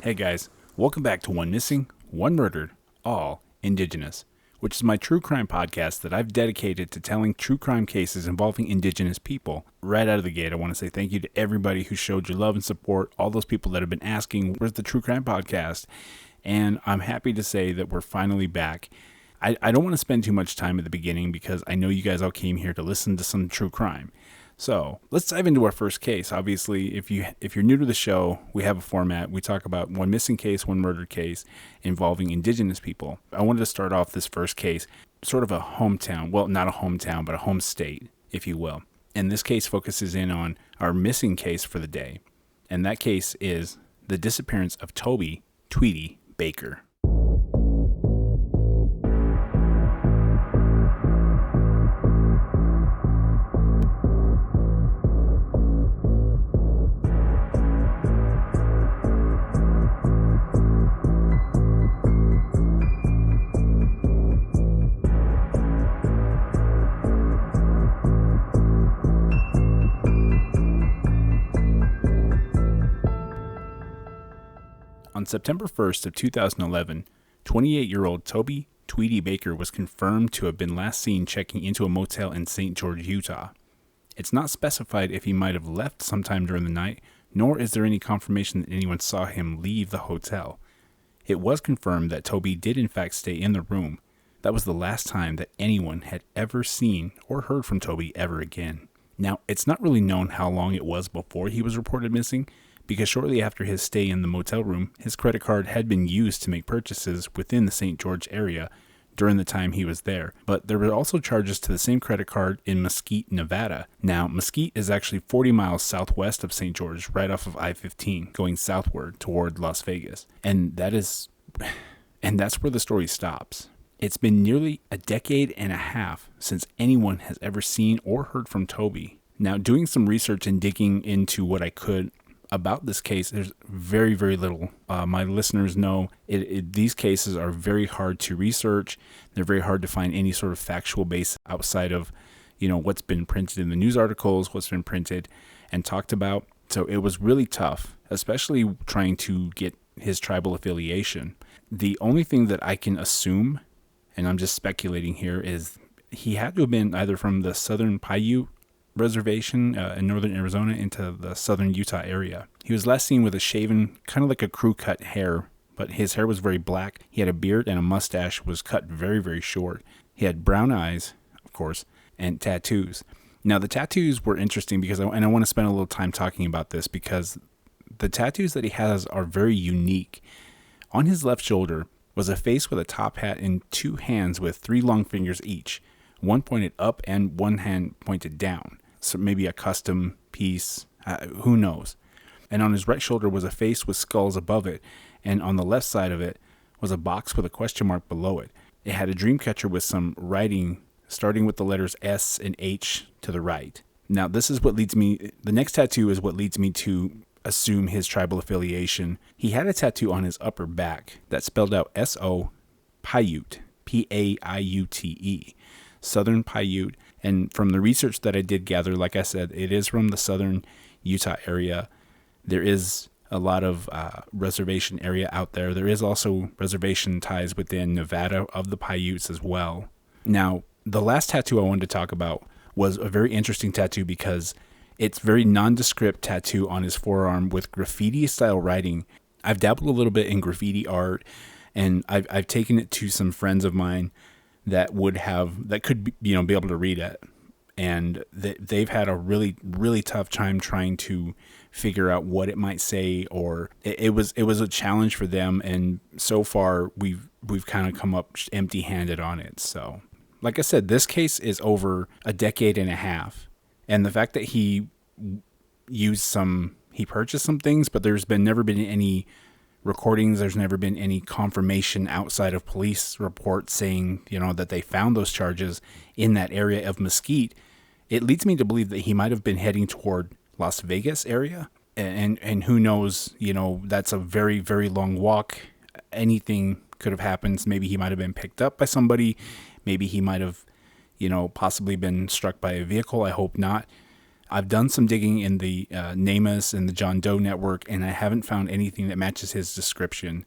Hey guys, welcome back to One Missing, One Murdered, All Indigenous, which is my true crime podcast that I've dedicated to telling true crime cases involving Indigenous people. Right out of the gate, I want to say thank you to everybody who showed your love and support, all those people that have been asking, where's the true crime podcast? And I'm happy to say that we're finally back. I don't want to spend too much time at the beginning because I know you guys all came here to listen to some true crime. So let's dive into our first case. Obviously, if you're new to the show, we have a format. We talk about one missing case, one murdered case involving Indigenous people. I wanted to start off this first case, sort of a hometown. Well, not a hometown, but a home state, if you will. And this case focuses in on our missing case for the day. And that case is the disappearance of Tobey Tweety Baker. On September 1st of 2011, 28-year-old Tobey Tweety Baker was confirmed to have been last seen checking into a motel in St. George, Utah. It's not specified if he might have left sometime during the night, nor is there any confirmation that anyone saw him leave the hotel. It was confirmed that Tobey did in fact stay in the room. That was the last time that anyone had ever seen or heard from Tobey ever again. Now, it's not really known how long it was before he was reported missing, because shortly after his stay in the motel room, his credit card had been used to make purchases within the St. George area during the time he was there. But there were also charges to the same credit card in Mesquite, Nevada. Now, Mesquite is actually 40 miles southwest of St. George, right off of I-15, going southward toward Las Vegas. And that's where the story stops. It's been nearly a decade and a half since anyone has ever seen or heard from Tobey. Now, doing some research and digging into what I could about this case, there's very, very little. My listeners know these cases are very hard to research. They're very hard to find any sort of factual base outside of, what's been printed in the news articles, what's been printed and talked about. So it was really tough, especially trying to get his tribal affiliation. The only thing that I can assume, and I'm just speculating here, is he had to have been either from the Southern Paiute Reservation in northern Arizona into the southern Utah area. He was last seen with a shaven, kind of like a crew cut hair, but his hair was very black. He had a beard and a mustache was cut very, very short. He had brown eyes, of course, and tattoos. Now, the tattoos were interesting because I want to spend a little time talking about this because the tattoos that he has are very unique. On his left shoulder was a face with a top hat and two hands with three long fingers each, one pointed up and one hand pointed down. So maybe a custom piece, who knows. And on his right shoulder was a face with skulls above it, and on the left side of it was a box with a question mark below it. It had a dream catcher with some writing starting with the letters S and H to the right. Now the next tattoo is what leads me to assume his tribal affiliation. He had a tattoo on his upper back that spelled out S-O Paiute, P-A-I-U-T-E, Southern Paiute. And from the research that I did gather, like I said, it is from the southern Utah area. There is a lot of reservation area out there. There is also reservation ties within Nevada of the Paiutes as well. Now, the last tattoo I wanted to talk about was a very interesting tattoo because it's very nondescript tattoo on his forearm with graffiti-style writing. I've dabbled a little bit in graffiti art, and I've taken it to some friends of mine that could be able to read it, and they've had a really, really tough time trying to figure out what it might say, or it was a challenge for them, and so far we've kind of come up empty-handed on it. So, like I said, this case is over a decade and a half, and the fact that he purchased some things, but there's never been any recordings, there's never been any confirmation outside of police reports saying, that they found those charges in that area of Mesquite. It leads me to believe that he might have been heading toward Las Vegas area. And who knows, that's a very, very long walk. Anything could have happened. Maybe he might have been picked up by somebody. Maybe he might have, possibly been struck by a vehicle. I hope not. I've done some digging in the NamUs and the John Doe network, and I haven't found anything that matches his description.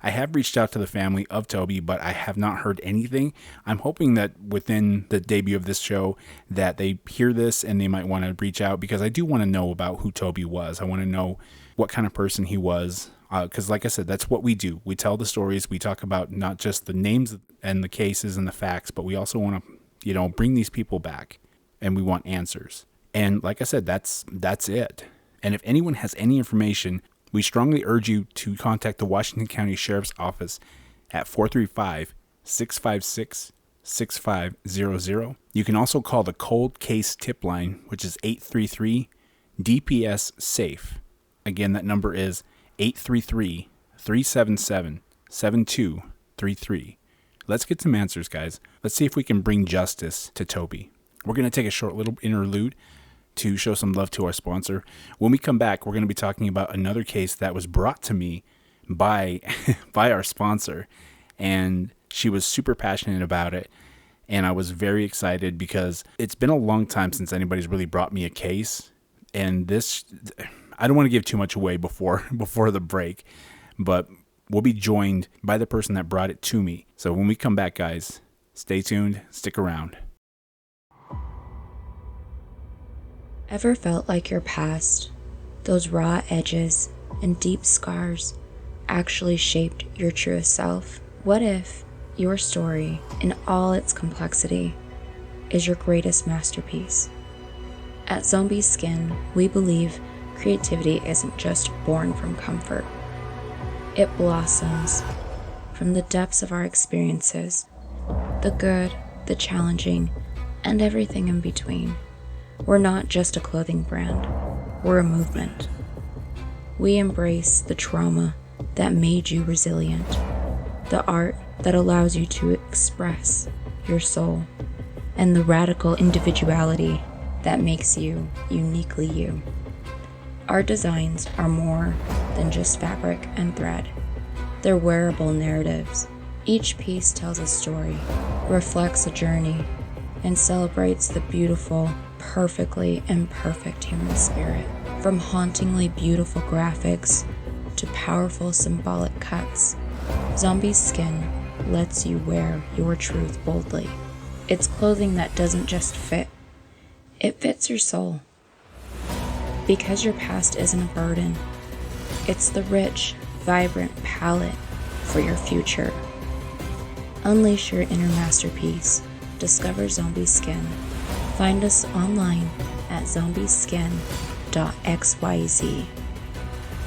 I have reached out to the family of Tobey, but I have not heard anything. I'm hoping that within the debut of this show that they hear this and they might want to reach out, because I do want to know about who Tobey was. I want to know what kind of person he was, because like I said, that's what we do. We tell the stories. We talk about not just the names and the cases and the facts, but we also want to, bring these people back, and we want answers. And like I said, that's it. And if anyone has any information, we strongly urge you to contact the Washington County Sheriff's Office at 435-656-6500. You can also call the Cold Case Tip Line, which is 833-DPS-SAFE. Again, that number is 833-377-7233. Let's get some answers, guys. Let's see if we can bring justice to Tobey. We're going to take a short little interlude to show some love to our sponsor. When we come back, we're going to be talking about another case that was brought to me by our sponsor, and she was super passionate about it, and I was very excited because it's been a long time since anybody's really brought me a case, and this, I don't want to give too much away before the break, but we'll be joined by the person that brought it to me. So when we come back, guys, stay tuned, stick around. Ever felt like your past, those raw edges and deep scars, actually shaped your truest self? What if your story, in all its complexity, is your greatest masterpiece? At Zombie Skin, we believe creativity isn't just born from comfort. It blossoms from the depths of our experiences, the good, the challenging, and everything in between. We're not just a clothing brand, we're a movement. We embrace the trauma that made you resilient, the art that allows you to express your soul, and the radical individuality that makes you uniquely you. Our designs are more than just fabric and thread. They're wearable narratives. Each piece tells a story, reflects a journey, and celebrates the beautiful, perfectly imperfect human spirit. From hauntingly beautiful graphics to powerful symbolic cuts, Zombie Skin lets you wear your truth boldly. It's clothing that doesn't just fit, it fits your soul. Because your past isn't a burden, it's the rich, vibrant palette for your future. Unleash your inner masterpiece. Discover Zombie Skin. Find us online at zombieskin.xyz.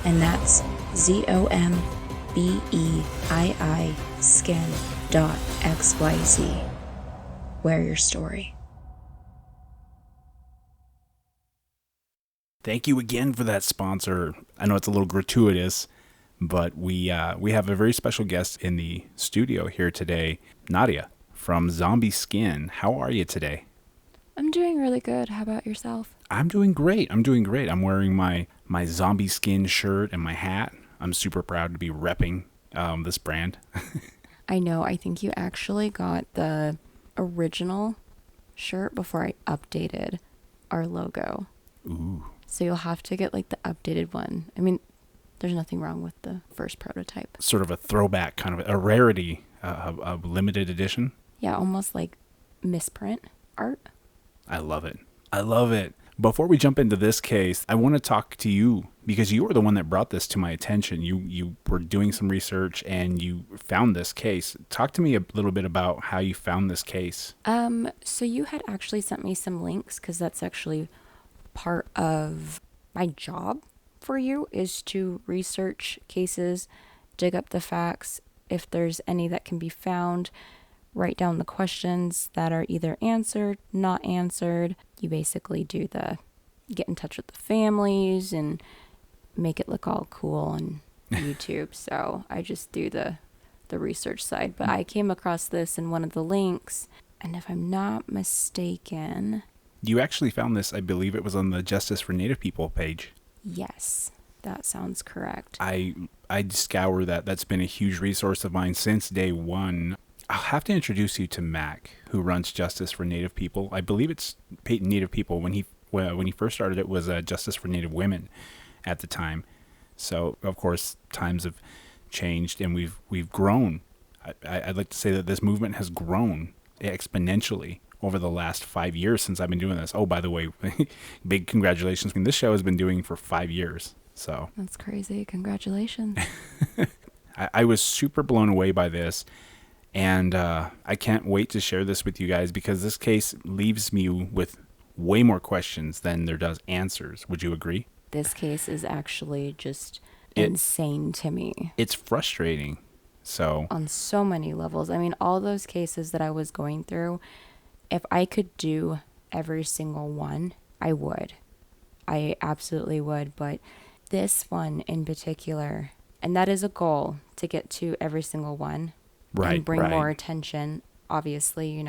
And that's ZOMBEII skin.xyz. Wear your story. Thank you again for that sponsor. I know it's a little gratuitous, but we have a very special guest in the studio here today, Nadia from Zombie Skin. How are you today? I'm doing really good. How about yourself? I'm doing great. I'm wearing my Zombie Skin shirt and my hat. I'm super proud to be repping this brand. I know. I think you actually got the original shirt before I updated our logo. Ooh. So you'll have to get like the updated one. I mean, there's nothing wrong with the first prototype. Sort of a throwback, kind of a rarity, a limited edition. Yeah, almost like misprint art. I love it. Before we jump into this case, I want to talk to you because you were the one that brought this to my attention. You were doing some research and you found this case. Talk to me a little bit about how you found this case. So you had actually sent me some links because that's actually part of my job for you is to research cases, dig up the facts, if there's any that can be found, write down the questions that are either answered, not answered. You basically do the get in touch with the families and make it look all cool on YouTube. So I just do the research side. But I came across this in one of the links, and if I'm not mistaken... You actually found this, I believe it was on the Justice for Native People page. Yes, that sounds correct. I scour that. That's been a huge resource of mine since day one. I'll have to introduce you to Mac, who runs Justice for Native People. I believe it's Native People. When when he first started it was Justice for Native Women at the time. So, of course, times have changed and we've grown. I'd like to say that this movement has grown exponentially over the last 5 years since I've been doing this. Oh, by the way, big congratulations. I mean, this show has been doing for 5 years. So That's crazy. Congratulations. I was super blown away by this. And I can't wait to share this with you guys because this case leaves me with way more questions than there does answers. Would you agree? This case is actually just insane to me. It's frustrating. So on so many levels. I mean, all those cases that I was going through, if I could do every single one, I would. I absolutely would. But this one in particular, and that is a goal to get to every single one. Right, and bring right. more attention, obviously,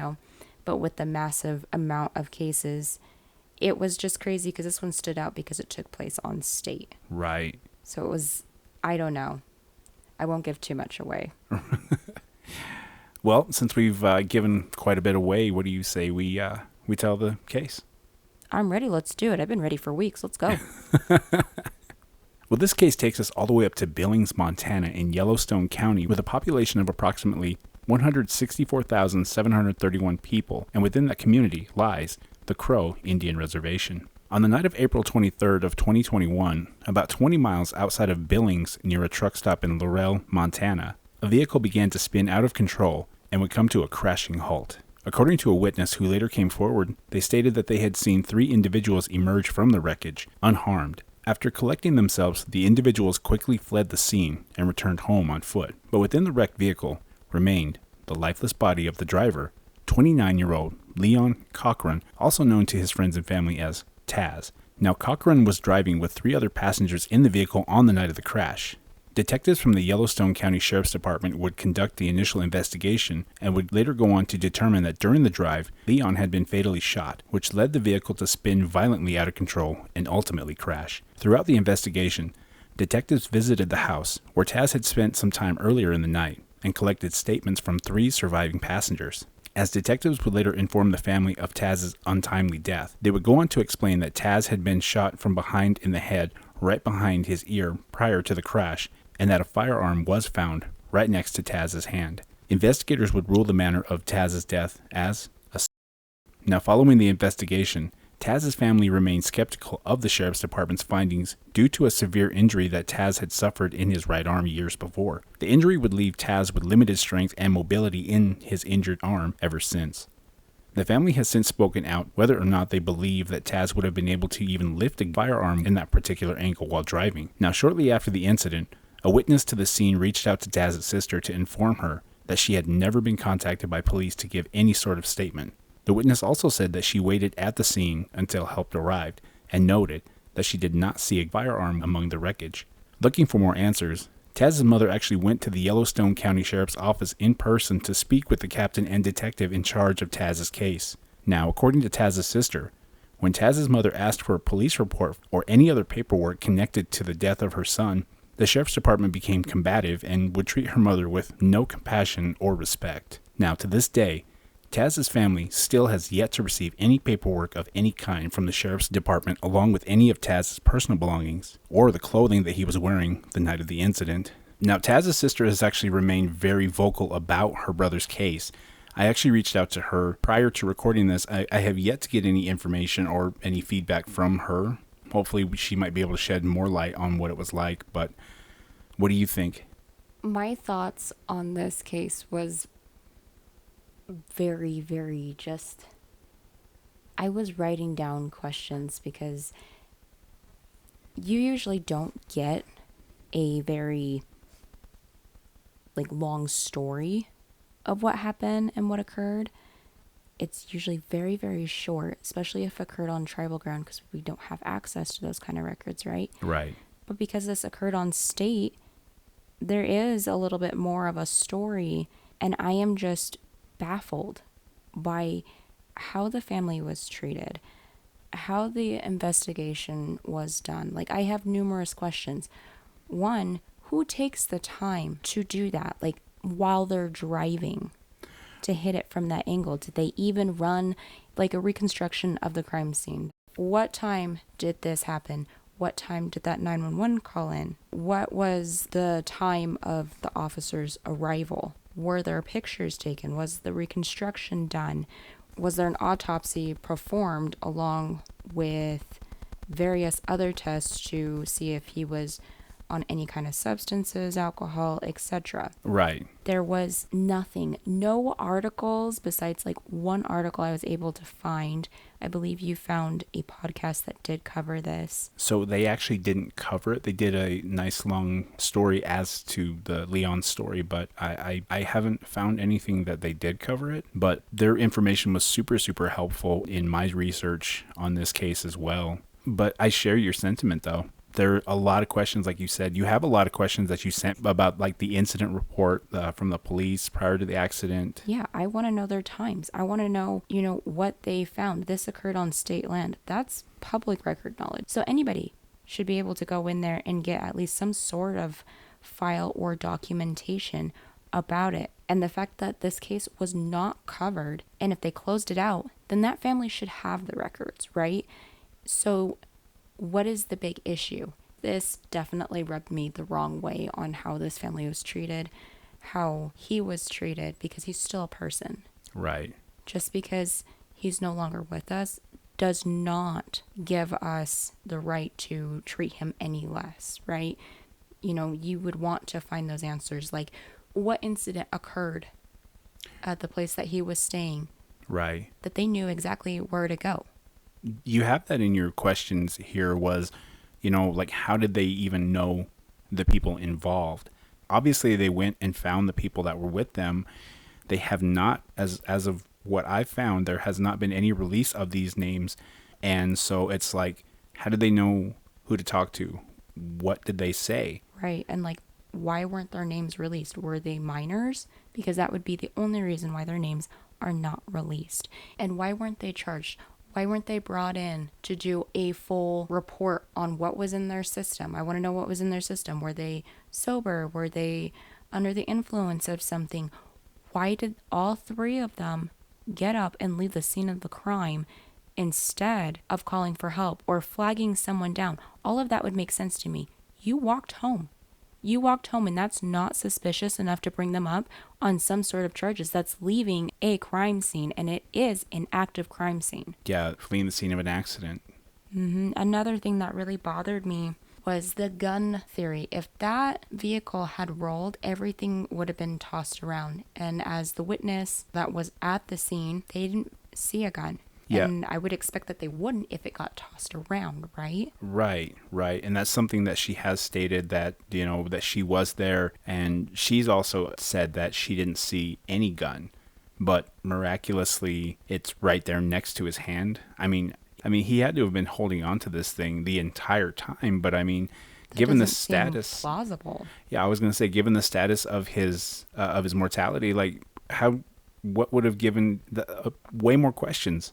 but with the massive amount of cases, it was just crazy because this one stood out because it took place on state. Right. So it was, I don't know. I won't give too much away. Well, since we've given quite a bit away, what do you say we tell the case? I'm ready. Let's do it. I've been ready for weeks. Let's go. Well, this case takes us all the way up to Billings, Montana in Yellowstone County with a population of approximately 164,731 people, and within that community lies the Crow Indian Reservation. On the night of April 23rd of 2021, about 20 miles outside of Billings near a truck stop in Laurel, Montana, a vehicle began to spin out of control and would come to a crashing halt. According to a witness who later came forward, they stated that they had seen 3 individuals emerge from the wreckage, unharmed. After collecting themselves, the individuals quickly fled the scene and returned home on foot. But within the wrecked vehicle remained the lifeless body of the driver, 29-year-old Leon Cochran, also known to his friends and family as Taz. Now, Cochran was driving with 3 other passengers in the vehicle on the night of the crash. Detectives from the Yellowstone County Sheriff's Department would conduct the initial investigation and would later go on to determine that during the drive, Leon had been fatally shot, which led the vehicle to spin violently out of control and ultimately crash. Throughout the investigation, detectives visited the house where Taz had spent some time earlier in the night and collected statements from 3 surviving passengers. As detectives would later inform the family of Taz's untimely death, they would go on to explain that Taz had been shot from behind in the head, right behind his ear prior to the crash, and that a firearm was found right next to Taz's hand. Investigators would rule the manner of Taz's death as a... Now, following the investigation, Taz's family remained skeptical of the Sheriff's Department's findings due to a severe injury that Taz had suffered in his right arm years before. The injury would leave Taz with limited strength and mobility in his injured arm ever since. The family has since spoken out whether or not they believe that Taz would have been able to even lift a firearm in that particular angle while driving. Now, shortly after the incident, a witness to the scene reached out to Taz's sister to inform her that she had never been contacted by police to give any sort of statement. The witness also said that she waited at the scene until help arrived and noted that she did not see a firearm among the wreckage. Looking for more answers, Taz's mother actually went to the Yellowstone County Sheriff's Office in person to speak with the captain and detective in charge of Taz's case. Now, according to Taz's sister, when Taz's mother asked for a police report or any other paperwork connected to the death of her son, the Sheriff's Department became combative and would treat her mother with no compassion or respect. Now, to this day, Taz's family still has yet to receive any paperwork of any kind from the Sheriff's Department along with any of Taz's personal belongings or the clothing that he was wearing the night of the incident. Now, Taz's sister has actually remained very vocal about her brother's case. I actually reached out to her prior to recording this. I have yet to get any information or any feedback from her. Hopefully she might be able to shed more light on what it was like, but what do you think? My thoughts on this case was very, very just... I was writing down questions because you usually don't get a very long story of what happened and what occurred. It's usually very, very short, especially if it occurred on tribal ground because we don't have access to those kind of records, right? Right. But because this occurred on state, there is a little bit more of a story, and I am just baffled by how the family was treated, how the investigation was done. I have numerous questions. One, who takes the time to do that, while they're driving, to hit it from that angle? Did they even run a reconstruction of the crime scene? What time did this happen? What time did that 911 call in? What was the time of the officer's arrival? Were there pictures taken? Was the reconstruction done? Was there an autopsy performed along with various other tests to see if he was on any kind of substances, alcohol, etc.? Right. There was nothing, no articles besides like one article I was able to find. I believe you found a podcast that did cover this. So they actually didn't cover it. They did a nice long story as to the Leon story, but I haven't found anything that they did cover it. But their information was super, super helpful in my research on this case as well. But I share your sentiment, though. There are a lot of questions, like you said. You have a lot of questions that you sent about, like, the incident report from the police prior to the accident. Yeah, I want to know their times. I want to know, what they found. This occurred on state land. That's public record knowledge. So anybody should be able to go in there and get at least some sort of file or documentation about it. And the fact that this case was not covered, and if they closed it out, then that family should have the records, right? So what is the big issue? This definitely rubbed me the wrong way on how this family was treated, how he was treated, because he's still a person. Right. Just because he's no longer with us does not give us the right to treat him any less, right? You would want to find those answers, like what incident occurred at the place that he was staying. Right. That they knew exactly where to go. You have that in your questions here was, like, how did they even know the people involved? Obviously, they went and found the people that were with them. They have not, as of what I've found, there has not been any release of these names. And so it's like, how did they know who to talk to? What did they say? Right. And like, why weren't their names released? Were they minors? Because that would be the only reason why their names are not released. And why weren't they charged? Why weren't they brought in to do a full report on what was in their system? I want to know what was in their system. Were they sober? Were they under the influence of something? Why did all three of them get up and leave the scene of the crime instead of calling for help or flagging someone down? All of that would make sense to me. You walked home. You walked home, and that's not suspicious enough to bring them up on some sort of charges. That's leaving a crime scene, and it is an active crime scene. Yeah, fleeing the scene of an accident. Another thing that really bothered me was the gun theory. If that vehicle had rolled, everything would have been tossed around. And as the witness that was at the scene, they didn't see a gun. Yeah. And I would expect that they wouldn't if it got tossed around, right? Right. And that's something that she has stated, that, that she was there. And she's also said that she didn't see any gun. But miraculously, it's right there next to his hand. I mean, he had to have been holding on to this thing the entire time. But given the status, seem plausible. Yeah, I was going to say, given the status of his mortality, like what would have given way more questions.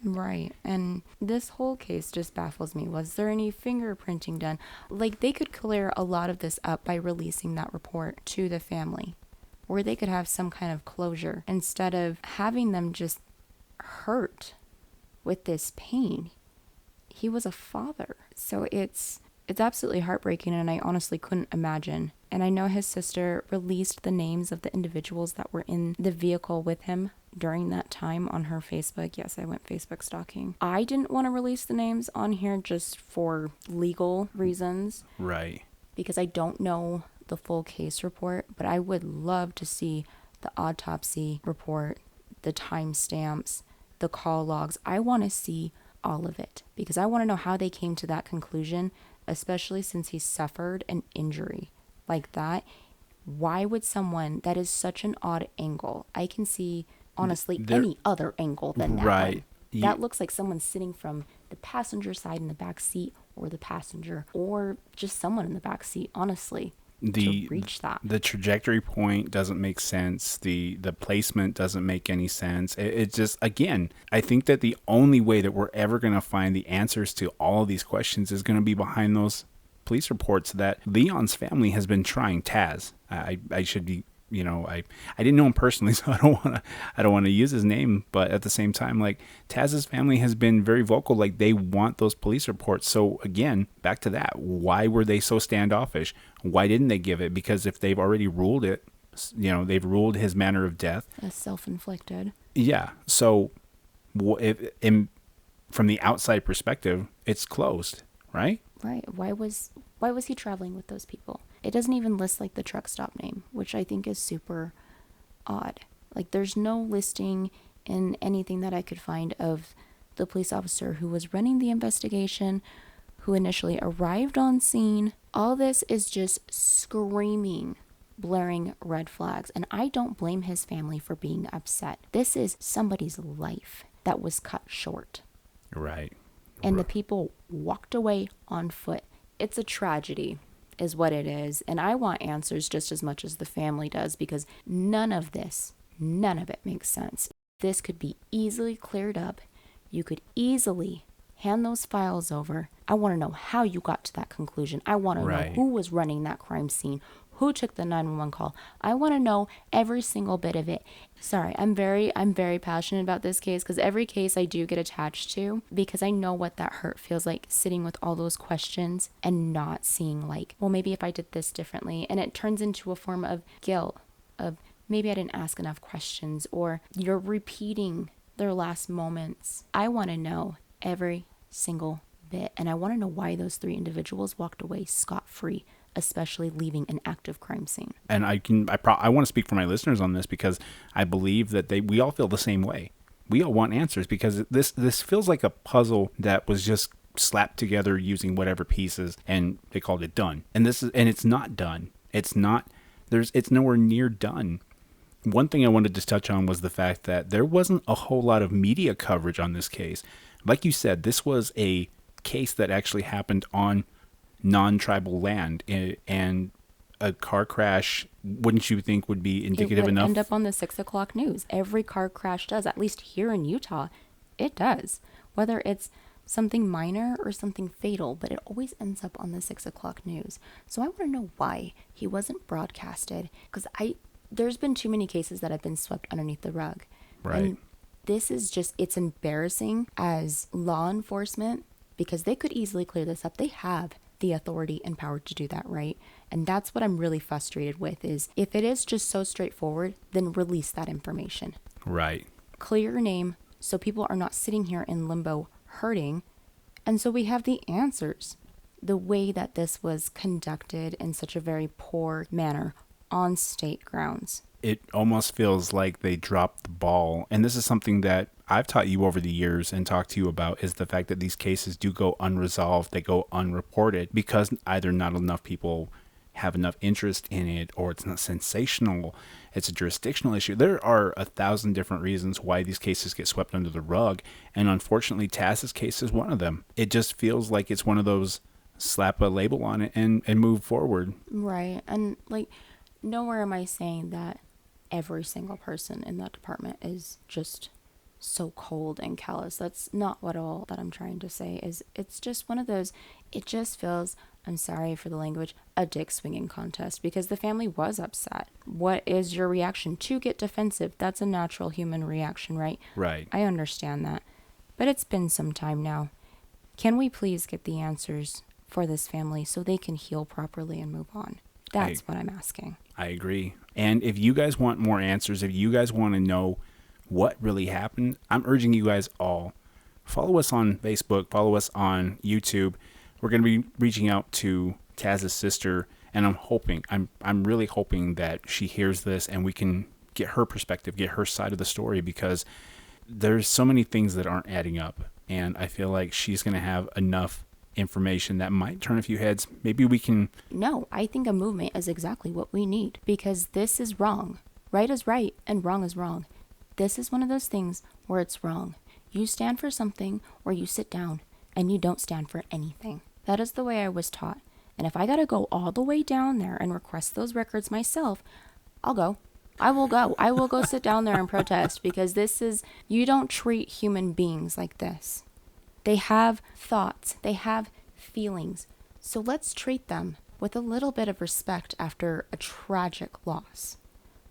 Right. And this whole case just baffles me. Was there any fingerprinting done? Like, they could clear a lot of this up by releasing that report to the family, where they could have some kind of closure instead of having them just hurt with this pain. He was a father. So it's absolutely heartbreaking, and I honestly couldn't imagine. And I know his sister released the names of the individuals that were in the vehicle with him during that time on her Facebook. Yes, I went Facebook stalking. I didn't want to release the names on here just for legal reasons. Right. Because I don't know the full case report, but I would love to see the autopsy report, the timestamps, the call logs. I want to see all of it because I want to know how they came to that conclusion, especially since he suffered an injury like that. Why would someone, that is such an odd angle. I can see, honestly, any other angle than that right. one. That looks like someone sitting from the passenger side in the back seat, or the passenger, or just someone in the back seat, honestly, to reach that. The trajectory point doesn't make sense. The placement doesn't make any sense. It just, again, I think that the only way that we're ever going to find the answers to all of these questions is going to be behind those police reports that Leon's family has been trying. Taz, I should be I didn't know him personally, so I don't want to use his name. But at the same time, like, Taz's family has been very vocal, like they want those police reports. So again, back to that, why were they so standoffish? Why didn't they give it? Because if they've already ruled it, they've ruled his manner of death as self-inflicted. Yeah. So from the outside perspective, it's closed, right? Right. Why was he traveling with those people? It doesn't even list like the truck stop name, which I think is super odd. Like, there's no listing in anything that I could find of the police officer who was running the investigation, who initially arrived on scene. All this is just screaming, blaring red flags. And I don't blame his family for being upset. This is somebody's life that was cut short. Right. And the people walked away on foot. It's a tragedy, is what it is. And I want answers just as much as the family does, because none of it makes sense. This could be easily cleared up. You could easily hand those files over. I want to know how you got to that conclusion. I want to know who was running that crime scene, who took the 911 call. I want to know every single bit of it. Sorry, I'm very passionate about this case, because every case I do get attached to, because I know what that hurt feels like, sitting with all those questions and not seeing, like, well, maybe if I did this differently. And it turns into a form of guilt, of maybe I didn't ask enough questions, or you're repeating their last moments. I want to know every single bit, and I want to know why those 3 individuals walked away scot-free, especially leaving an active crime scene. And I want to speak for my listeners on this, because I believe that we all feel the same way. We all want answers, because this feels like a puzzle that was just slapped together using whatever pieces, and they called it done. And it's not done. It's nowhere near done. One thing I wanted to touch on was the fact that there wasn't a whole lot of media coverage on this case. Like you said, this was a case that actually happened on non-tribal land, and a car crash, wouldn't you think, would be indicative enough? It would end up on the 6 o'clock news. Every car crash does, at least here in Utah, it does. Whether it's something minor or something fatal, but it always ends up on the 6 o'clock news. So I want to know why he wasn't broadcasted, because there's been too many cases that have been swept underneath the rug. Right. And this is just, it's embarrassing as law enforcement, because they could easily clear this up. They have the authority and power to do that, right? And that's what I'm really frustrated with, is if it is just so straightforward, then release that information. Right. Clear your name so people are not sitting here in limbo hurting. And so we have the answers. The way that this was conducted in such a very poor manner on state grounds. It almost feels like they dropped the ball. And this is something that I've taught you over the years and talked to you about, is the fact that these cases do go unresolved. They go unreported because either not enough people have enough interest in it, or it's not sensational. It's a jurisdictional issue. There are 1,000 different reasons why these cases get swept under the rug. And unfortunately, Taz's case is one of them. It just feels like it's one of those slap a label on it and move forward. Right. And like, nowhere am I saying that every single person in that department is just so cold and callous. That's not what all that I'm trying to say is. It's just one of those, it just feels, I'm sorry for the language, a dick swinging contest, because the family was upset. What is your reaction? To get defensive. That's a natural human reaction, right? Right. I understand that. But it's been some time now. Can we please get the answers for this family so they can heal properly and move on? That's what I'm asking. I agree. And if you guys want more answers, if you guys want to know what really happened, I'm urging you guys all, follow us on Facebook, follow us on YouTube. We're going to be reaching out to Taz's sister, and I'm really hoping that she hears this and we can get her perspective, get her side of the story, because there's so many things that aren't adding up. And I feel like she's going to have enough information that might turn a few heads. Maybe we can... No, I think a movement is exactly what we need, because this is wrong. Right is right and wrong is wrong. This is one of those things where it's wrong. You stand for something, or you sit down and you don't stand for anything. That is the way I was taught. And if I got to go all the way down there and request those records myself, I'll go. I will go. I will go sit down there and protest, because you don't treat human beings like this. They have thoughts. They have feelings. So let's treat them with a little bit of respect after a tragic loss.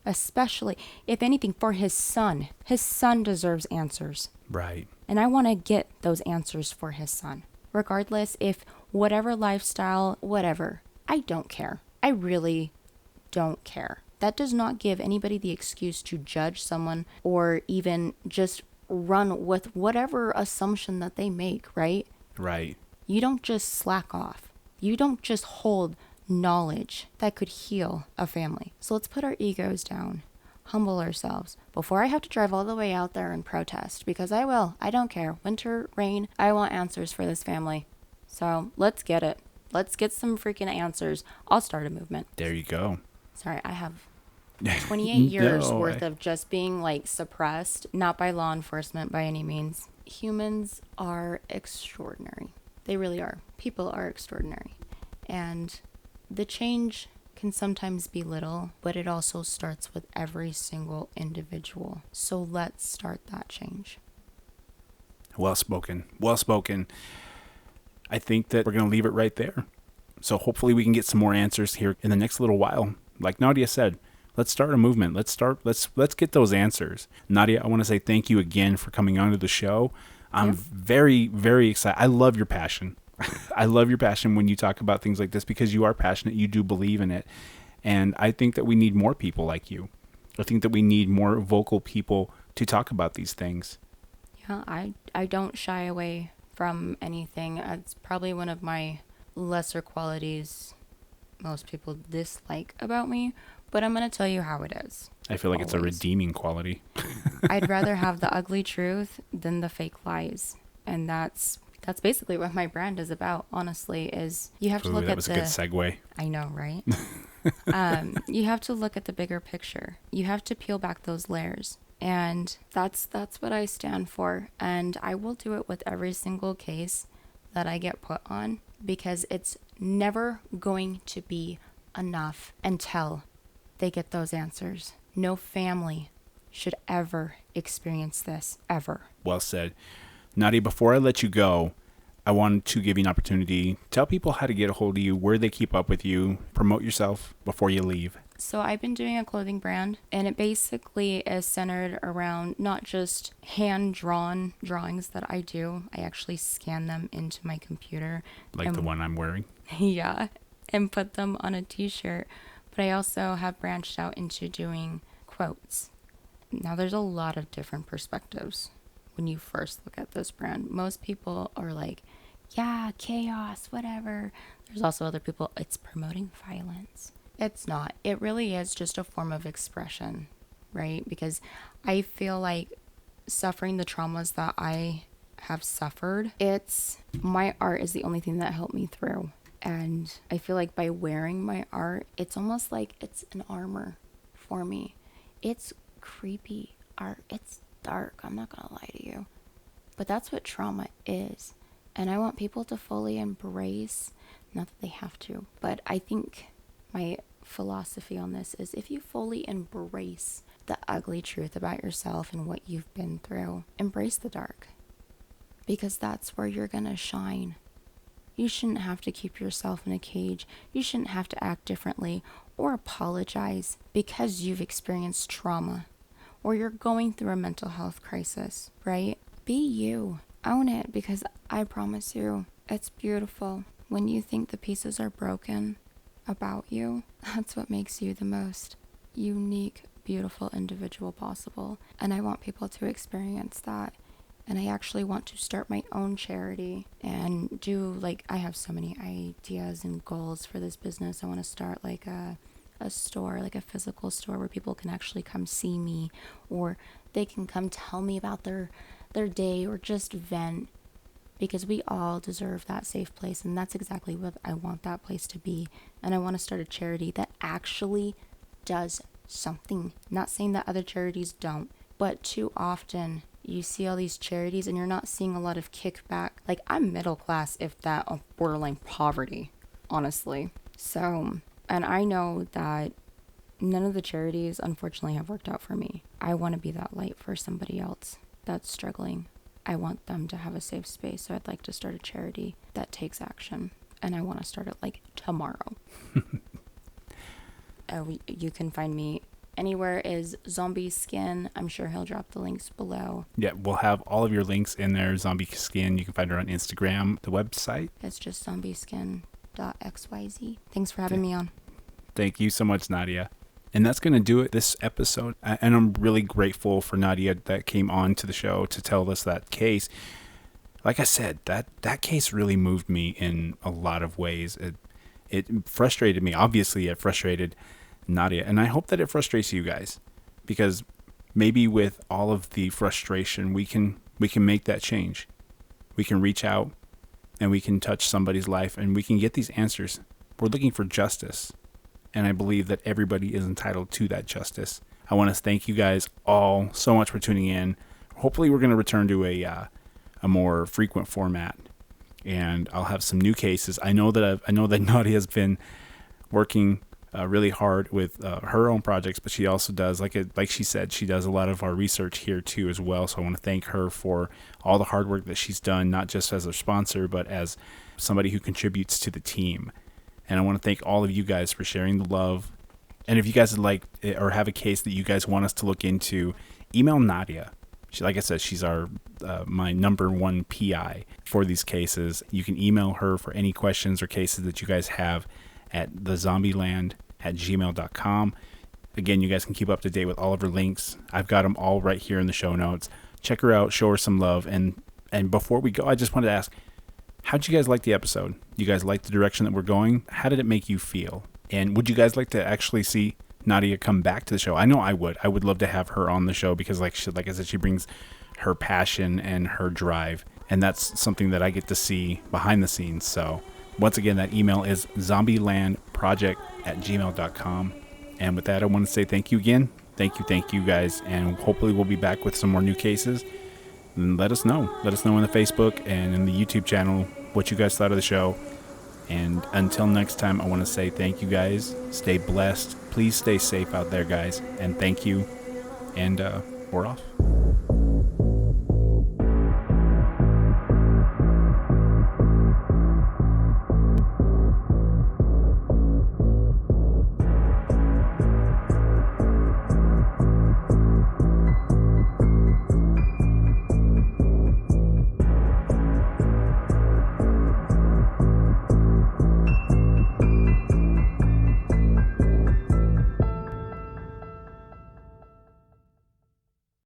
especially, if anything, for his son. His son deserves answers. Right. And I want to get those answers for his son. Regardless, if whatever lifestyle, whatever, I don't care. I really don't care. That does not give anybody the excuse to judge someone or even just run with whatever assumption that they make, right? Right. You don't just slack off. You don't just hold knowledge that could heal a family. So let's put our egos down, humble ourselves before I have to drive all the way out there and protest, because I will. I don't care. Winter, rain, I want answers for this family. So let's get it. Let's get some freaking answers. I'll start a movement. There you go. Sorry, I have 28 years No, worth of just being like suppressed, not by law enforcement by any means. Humans are extraordinary. They really are. People are extraordinary. And the change can sometimes be little, but it also starts with every single individual. So let's start that change. Well spoken. Well spoken. I think that we're going to leave it right there. So hopefully we can get some more answers here in the next little while. Like Nadia said, let's start a movement. Let's get those answers. Nadia, I want to say thank you again for coming onto the show. I'm very, very excited. I love your passion. I love your passion when you talk about things like this, because you are passionate. You do believe in it. And I think that we need more people like you. I think that we need more vocal people to talk about these things. Yeah, I don't shy away from anything. It's probably one of my lesser qualities most people dislike about me, but I'm going to tell you how it is. I feel like it's a redeeming quality. I'd rather have the ugly truth than the fake lies. And that's basically what my brand is about, honestly, is you have to look at the... That was a good segue. I know, right? You have to look at the bigger picture. You have to peel back those layers. And that's what I stand for. And I will do it with every single case that I get put on, because it's never going to be enough until they get those answers. No family should ever experience this, ever. Well said. Nadia, before I let you go, I wanted to give you an opportunity. Tell people how to get a hold of you, where they keep up with you, promote yourself before you leave. So I've been doing a clothing brand, and it basically is centered around not just hand-drawn drawings that I do. I actually scan them into my computer. Like the one I'm wearing? Yeah, and put them on a t-shirt. But I also have branched out into doing quotes. Now, there's a lot of different perspectives when you first look at this brand. Most people are like, yeah, chaos, whatever. There's also other people, it's promoting violence. It's not. It really is just a form of expression, right? Because I feel like suffering the traumas that I have suffered, my art is the only thing that helped me through. And I feel like by wearing my art, it's almost like it's an armor for me. It's creepy art. It's dark. I'm not going to lie to you. But that's what trauma is. And I want people to fully embrace, not that they have to, but I think my philosophy on this is, if you fully embrace the ugly truth about yourself and what you've been through, embrace the dark, because that's where you're gonna shine. You shouldn't have to keep yourself in a cage. You shouldn't have to act differently or apologize because you've experienced trauma or you're going through a mental health crisis, right? Be you. Own it, because I promise you, it's beautiful. When you think the pieces are broken about you, that's what makes you the most unique, beautiful individual possible. And I want people to experience that. And I actually want to start my own charity and do, I have so many ideas and goals for this business. I want to start a store, like a physical store where people can actually come see me, or they can come tell me about their day, or just vent, because we all deserve that safe place. And that's exactly what I want that place to be. And I want to start a charity that actually does something. Not saying that other charities don't, but too often you see all these charities and you're not seeing a lot of kickback. I'm middle class, if that, of borderline poverty, honestly. So, and I know that none of the charities, unfortunately, have worked out for me. I want to be that light for somebody else that's struggling. I want them to have a safe space. So I'd like to start a charity that takes action. And I want to start it tomorrow. You can find me anywhere is Zombie Skin. I'm sure he'll drop the links below. Yeah, we'll have all of your links in there. Zombie Skin, you can find her on Instagram. The website, it's just zombieskin.xyz. Thanks for having me on. Thank you so much, Nadia. And that's going to do it this episode. And I'm really grateful for Nadia that came on to the show to tell us that case. Like I said, that case really moved me in a lot of ways. It frustrated me. Obviously, it frustrated Nadia. And I hope that it frustrates you guys. Because maybe with all of the frustration, we can make that change. We can reach out and we can touch somebody's life and we can get these answers. We're looking for justice. And I believe that everybody is entitled to that justice. I want to thank you guys all so much for tuning in. Hopefully we're going to return to a more frequent format, and I'll have some new cases. I know that Nadia has been working really hard with her own projects, but she also does, like she said, she does a lot of our research here too as well. So I want to thank her for all the hard work that she's done, not just as a sponsor, but as somebody who contributes to the team. And I want to thank all of you guys for sharing the love. And if you guys would like or have a case that you guys want us to look into, email Nadia. Like I said, she's my number one PI for these cases. You can email her for any questions or cases that you guys have at thezombieland@gmail.com. Again, you guys can keep up to date with all of her links. I've got them all right here in the show notes. Check her out, show her some love. And before we go, I just wanted to ask, how'd you guys like the episode? You guys like the direction that we're going? How did it make you feel? And would you guys like to actually see Nadia come back to the show? I know I would. I would love to have her on the show because, like I said, she brings her passion and her drive. And that's something that I get to see behind the scenes. So once again, that email is zombielandproject@gmail.com. And with that, I want to say thank you again. Thank you guys. And hopefully we'll be back with some more new cases. And let us know. Let us know on the Facebook and in the YouTube channel what you guys thought of the show. And until next time, I want to say thank you guys. Stay blessed. Please stay safe out there, guys. And thank you. And we're off.